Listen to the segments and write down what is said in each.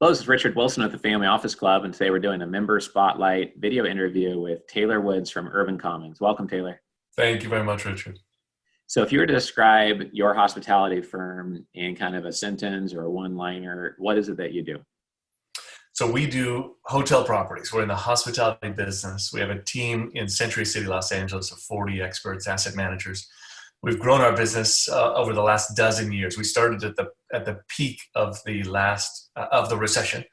Hello, this is Richard Wilson with the Family Office Club, and today we're doing a member spotlight video interview with Taylor Woods from Urban Commons. Welcome, Taylor. Thank you very much, Richard. So if you were to describe your hospitality firm in kind of a sentence or a one-liner, what is it that you do? So we do hotel properties. We're in the hospitality business. We have a team in Century City, Los Angeles of 40 experts, asset managers. We've grown our business over the last dozen years. We started at the peak of the recession,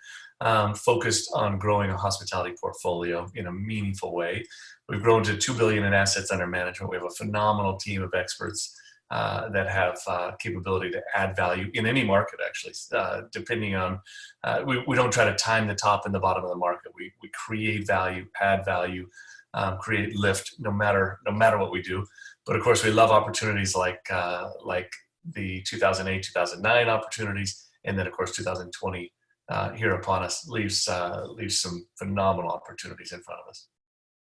focused on growing a hospitality portfolio in a meaningful way. We've grown to $2 billion in assets under management. We have a phenomenal team of experts that have capability to add value in any market, actually, depending on, we don't try to time the top and the bottom of the market. We create value, add value, create lift, no matter what we do. But of course, we love opportunities like the 2008, 2009 opportunities, and then of course 2020 here upon us leaves some phenomenal opportunities in front of us.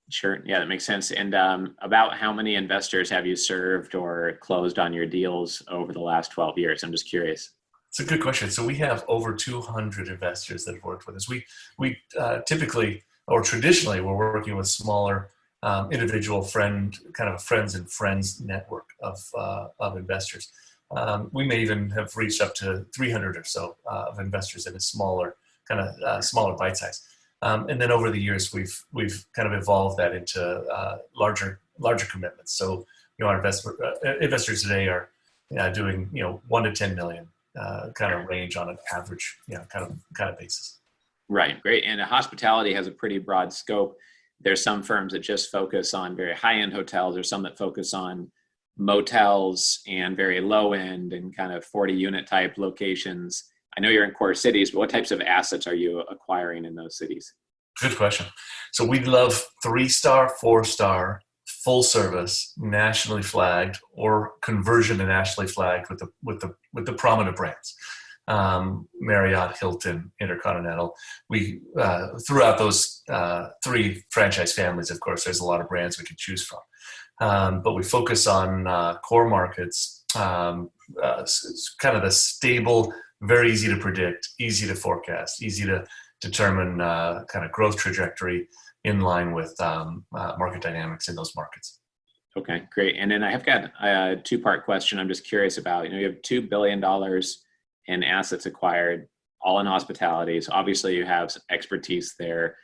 Sure. Yeah, that makes sense. And about how many investors have you served or closed on your deals over the last 12 years? I'm just curious. It's a good question. So we have over 200 investors that have worked with us. We typically, or traditionally, we're working with smaller individual friends and friends network of investors. We may even have reached up to 300 or so of investors in a smaller bite size. And then over the years, we've kind of evolved that into larger commitments. So our investors today are doing 1 to 10 million kind of range on an average kind of basis. Right, great. And hospitality has a pretty broad scope. There's some firms that just focus on very high-end hotels. There's some that focus on motels and very low-end and kind of 40-unit type locations. I know you're in core cities, but what types of assets are you acquiring in those cities? Good question. So we love 3-star, 4-star, full service, nationally flagged, or conversion to nationally flagged with the prominent brands. Marriott, Hilton, Intercontinental. We throughout those 3 franchise families, of course, there's a lot of brands we can choose from. But we focus on core markets, kind of the stable, very easy to predict, easy to forecast, easy to determine kind of growth trajectory in line with market dynamics in those markets. Okay, great. And then I have got a 2-part question I'm just curious about. You have $2 billion in assets acquired, all in hospitality. So obviously you have some expertise there.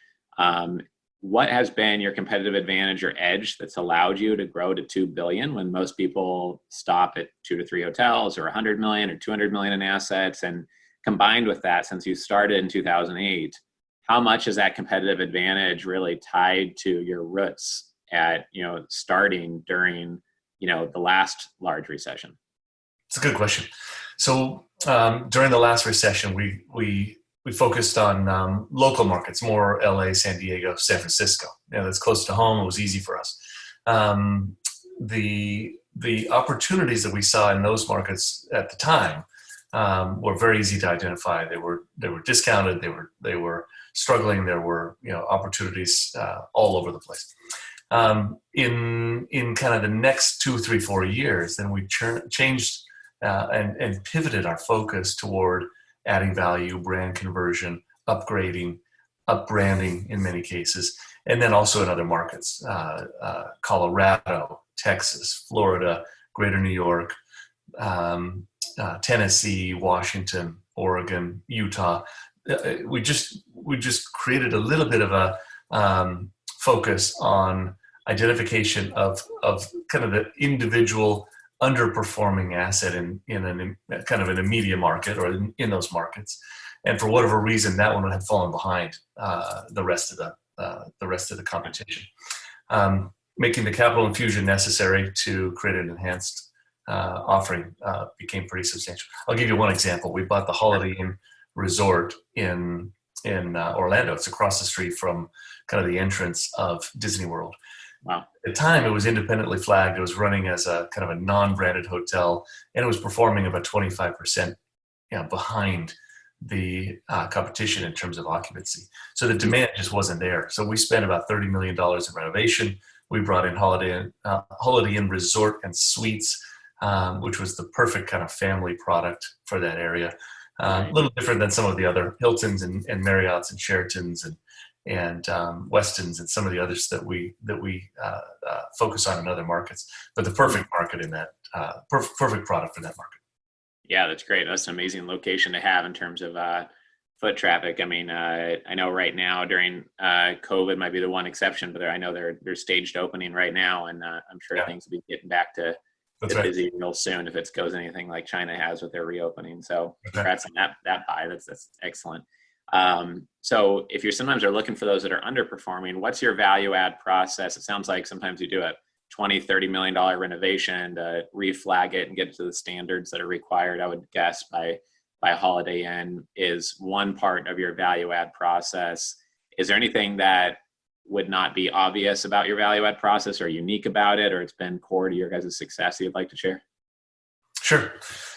What has been your competitive advantage or edge that's allowed you to grow to $2 billion when most people stop at 2 to 3 hotels or 100 million or 200 million in assets? And combined with that, since you started in 2008, how much is that competitive advantage really tied to your roots at, starting during, the last large recession? It's a good question. So during the last recession, we focused on local markets, more LA, San Diego, San Francisco. That's close to home. It was easy for us. The opportunities that we saw in those markets at the time were very easy to identify. They were discounted. They were struggling. There were opportunities all over the place. In kind of the next 2, 3, 4 years, then we changed and pivoted our focus toward adding value, brand conversion, upgrading, up-branding in many cases, and then also in other markets, Colorado, Texas, Florida, Greater New York, Tennessee, Washington, Oregon, Utah. We just created a little bit of a focus on identification of kind of the individual underperforming asset in kind of in a media market or in those markets, and for whatever reason that one had fallen behind the rest of the competition, making the capital infusion necessary to create an enhanced offering became pretty substantial. I'll give you one example. We bought the Holiday Inn Resort in Orlando. It's across the street from kind of the entrance of Disney World. Wow. At the time, it was independently flagged. It was running as a kind of a non-branded hotel, and it was performing about 25% behind the competition in terms of occupancy. So the demand just wasn't there. So we spent about $30 million in renovation. We brought in Holiday Inn Resort and Suites, which was the perfect kind of family product for that area. A Right. little different than some of the other Hiltons and Marriotts and Sheratons and Westons and some of the others that we focus on in other markets. But the perfect market in that perfect product for that market. Yeah, that's great. That's an amazing location to have in terms of foot traffic. I mean, I know right now during COVID might be the one exception, but I know they're staged opening right now, and I'm sure Yeah, things will be getting back to that's right. busy real soon if it goes anything like China has with their reopening. So That's right. congrats on that buy. That's excellent. So if you sometimes are looking for those that are underperforming, what's your value add process? It sounds like sometimes you do a 20, $30 million renovation to reflag it and get it to the standards that are required, I would guess, by Holiday Inn is one part of your value add process. Is there anything that would not be obvious about your value add process or unique about it, or it's been core to your guys' success that you'd like to share? Sure.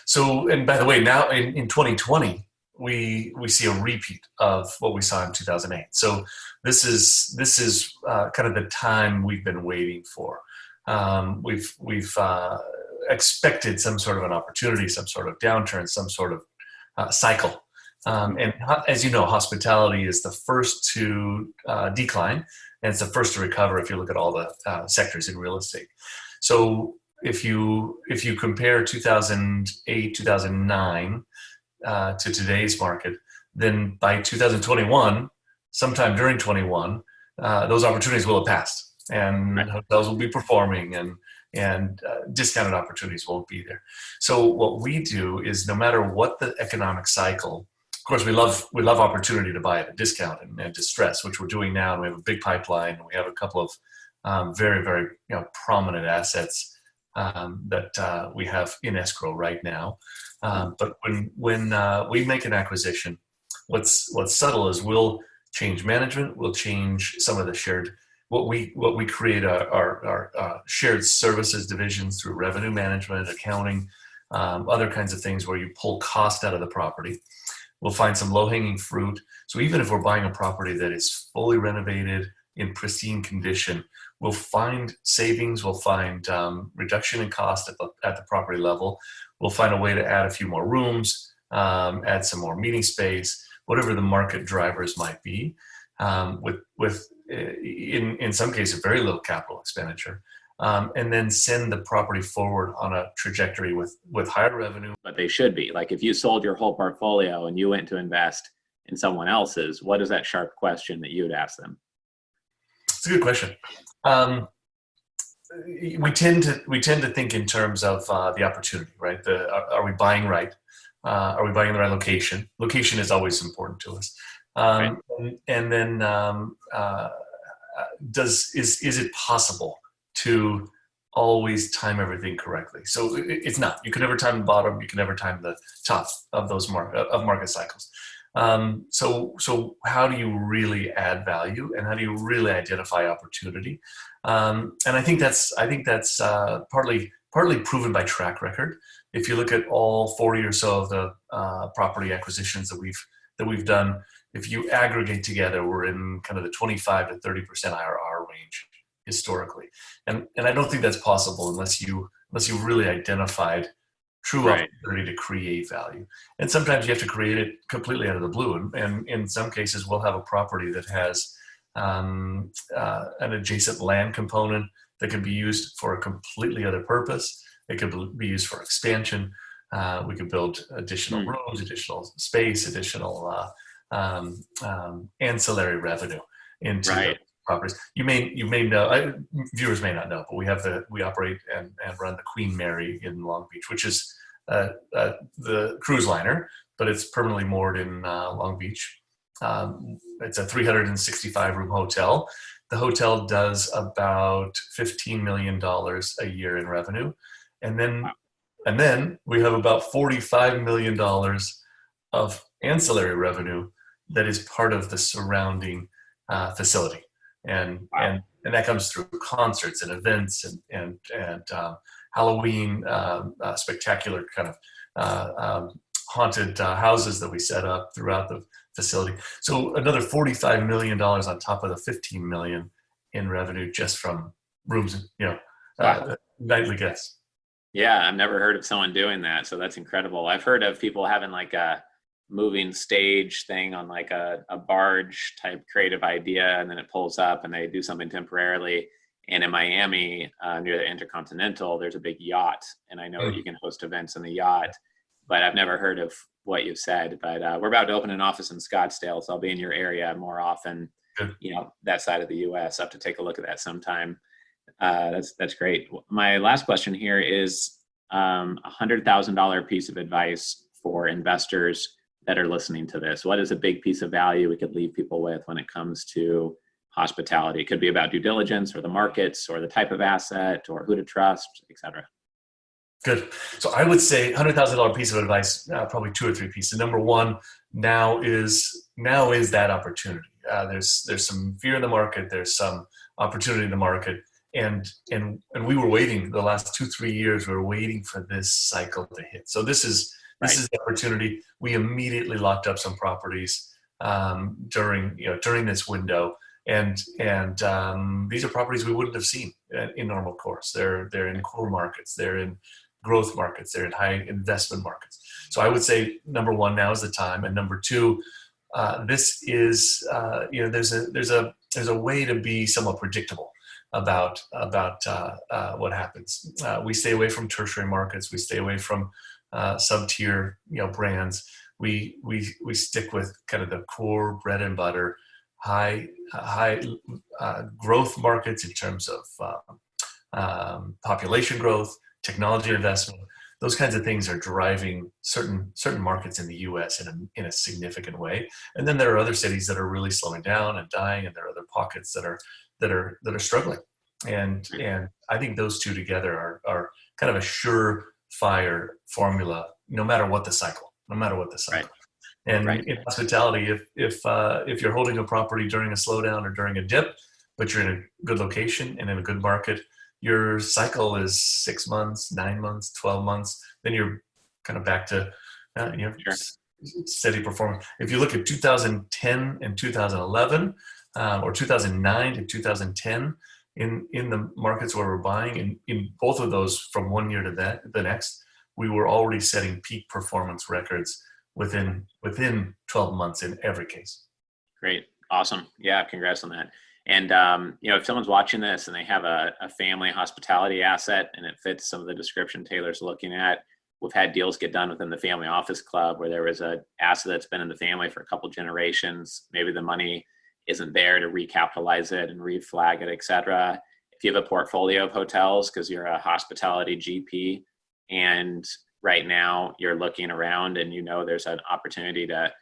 So, and by the way, now in 2020, we see a repeat of what we saw in 2008. So this is kind of the time we've been waiting for. We've expected some sort of an opportunity, some sort of downturn, some sort of cycle. And as you know, hospitality is the first to decline, and it's the first to recover if you look at all the sectors in real estate. So if you compare 2008, 2009 to today's market, then by 2021, sometime during 21, those opportunities will have passed, and Right. hotels will be performing, and discounted opportunities won't be there. So what we do is, no matter what the economic cycle, of course, we love opportunity to buy at a discount and distress, which we're doing now. And we have a big pipeline. We have a couple of very, very prominent assets that we have in escrow right now. But when we make an acquisition, what's subtle is we'll change management, we'll change some of the shared. What we create are shared services divisions through revenue management, accounting, other kinds of things where you pull cost out of the property. We'll find some low-hanging fruit. So even if we're buying a property that is fully renovated in pristine condition, we'll find savings. We'll find reduction in cost at the property level. We'll find a way to add a few more rooms, add some more meeting space, whatever the market drivers might be, with in some cases very little capital expenditure, and then send the property forward on a trajectory with higher revenue. But they should be. Like if you sold your whole portfolio and you went to invest in someone else's, what is that sharp question that you would ask them? It's a good question. We tend to think in terms of the opportunity, right? Are we buying right? Are we buying in the right location? Location is always important to us. Right. And then is it possible to always time everything correctly? So it's not. You can never time the bottom. You can never time the top of those market cycles. So how do you really add value, and how do you really identify opportunity? And I think that's partly proven by track record. If you look at all 40 or so of the property acquisitions that we've done, if you aggregate together, we're in kind of the 25 to 30% IRR range historically, and I don't think that's possible unless you really identified true Right. opportunity to create value. And sometimes you have to create it completely out of the blue. And in some cases, we'll have a property that has an adjacent land component that can be used for a completely other purpose. It could be used for expansion. We could build additional rooms, additional space, additional ancillary revenue into the Right. properties. You may know, viewers may not know, but we operate and run the Queen Mary in Long Beach, which is the cruise liner, but it's permanently moored in Long Beach. It's a 365 room hotel. The hotel does about $15 million a year in revenue, and then we have about $45 million of ancillary revenue that is part of the surrounding facility, and that comes through concerts and events and Halloween spectacular kind of haunted houses that we set up throughout the facility. So another $45 million on top of the $15 million in revenue just from rooms, nightly guests. Yeah, I've never heard of someone doing that, so that's incredible. I've heard of people having like a moving stage thing on like a barge type creative idea, and then it pulls up and they do something temporarily. And in Miami, near the Intercontinental, there's a big yacht, and I know that you can host events in the yacht, but I've never heard of what you said. But we're about to open an office in Scottsdale, so I'll be in your area more often. Good. That side of the U.S. I'll have to take a look at that sometime. That's great. My last question here is $100,000 piece of advice for investors that are listening to this. What is a big piece of value we could leave people with when it comes to hospitality? It could be about due diligence or the markets or the type of asset or who to trust, et cetera. Good. So I would say $100,000 piece of advice, probably two or three pieces. Number one, now is that opportunity. There's some fear in the market. There's some opportunity in the market. And we were waiting the last 2-3 years. We were waiting for this cycle to hit. So this is the opportunity. We immediately locked up some properties during this window, and these are properties we wouldn't have seen in normal course. They're in core markets. They're in growth markets. They're in high investment markets. So I would say number one, now is the time, and number two, this is there's a way to be somewhat predictable about what happens. We stay away from tertiary markets. We stay away from sub-tier brands. We stick with kind of the core bread and butter, high growth markets in terms of population growth, technology investment. Those kinds of things are driving certain markets in the U.S. in a significant way. And then there are other cities that are really slowing down and dying, and there are other pockets that are struggling. And I think those two together are kind of a surefire formula, no matter what the cycle. Right. And in hospitality, if you're holding a property during a slowdown or during a dip, but you're in a good location and in a good market, your cycle is 6 months, 9 months, 12 months. Then you're kind of back to steady performance. If you look at 2010 and 2011, or 2009 to 2010, in the markets where we're buying, in both of those, from one year to the next, we were already setting peak performance records within 12 months in every case. Great. Awesome. Yeah. Congrats on that. And, if someone's watching this and they have a family hospitality asset and it fits some of the description Taylor's looking at, we've had deals get done within the family office club where there was an asset that's been in the family for a couple generations. Maybe the money isn't there to recapitalize it and reflag it, et cetera. If you have a portfolio of hotels because you're a hospitality GP and right now you're looking around and there's an opportunity to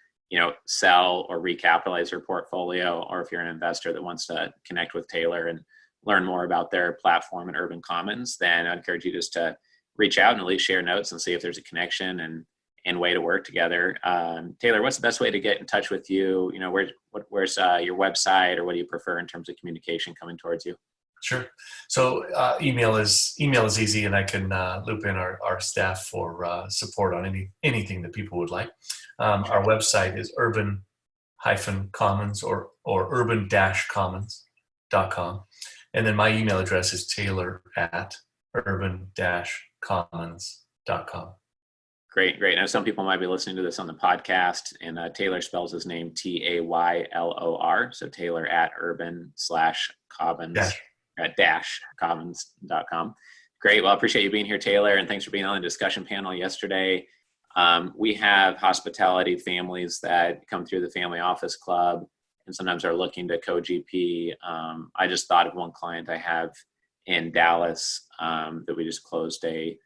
sell or recapitalize your portfolio, or if you're an investor that wants to connect with Taylor and learn more about their platform and Urban Commons, then I'd encourage you just to reach out and at least share notes and see if there's a connection and way to work together. Taylor, what's the best way to get in touch with you? Where's your website, or what do you prefer in terms of communication coming towards you? Sure. So email is easy, and I can loop in our staff for support on anything that people would like. Our website is urban-commons or urban-commons.com. And then my email address is taylor@urban-commons.com. Great. Now, some people might be listening to this on the podcast, and Taylor spells his name Taylor. So Taylor at urban/commons. -commons.com. Great. Well, I appreciate you being here, Taylor, and thanks for being on the discussion panel yesterday. We have hospitality families that come through the family office club and sometimes are looking to co-GP. I just thought of one client I have in Dallas that we just closed a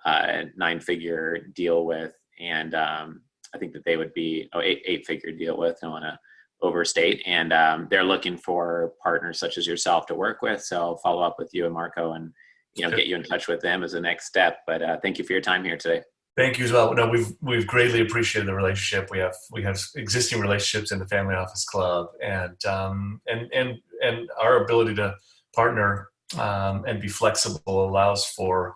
9-figure deal with, and I think that they would be 8-figure deal with. I don't want to overstate, and they're looking for partners such as yourself to work with. So I'll follow up with you and Marco and get you in touch with them as a next step. But thank you for your time here today. Thank you as well. No, we've greatly appreciated the relationship. We have existing relationships in the family office club, and our ability to partner and be flexible allows for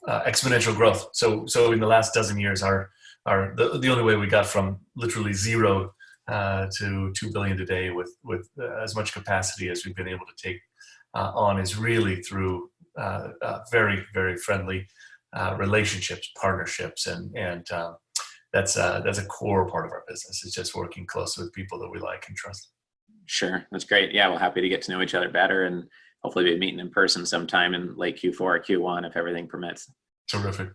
exponential growth. So in the last dozen years, the only way we got from literally zero to 2 billion today with as much capacity as we've been able to take on is really through very, very friendly relationships, partnerships, and that's a core part of our business. It's just working closely with people that we like and trust. Sure. That's great. Yeah. Well, happy to get to know each other better and hopefully be meeting in person sometime in late Q4 or Q1 if everything permits. Terrific.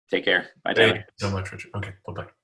Take care. Bye, Thank Tyler. you so much, Richard. Okay, bye-bye.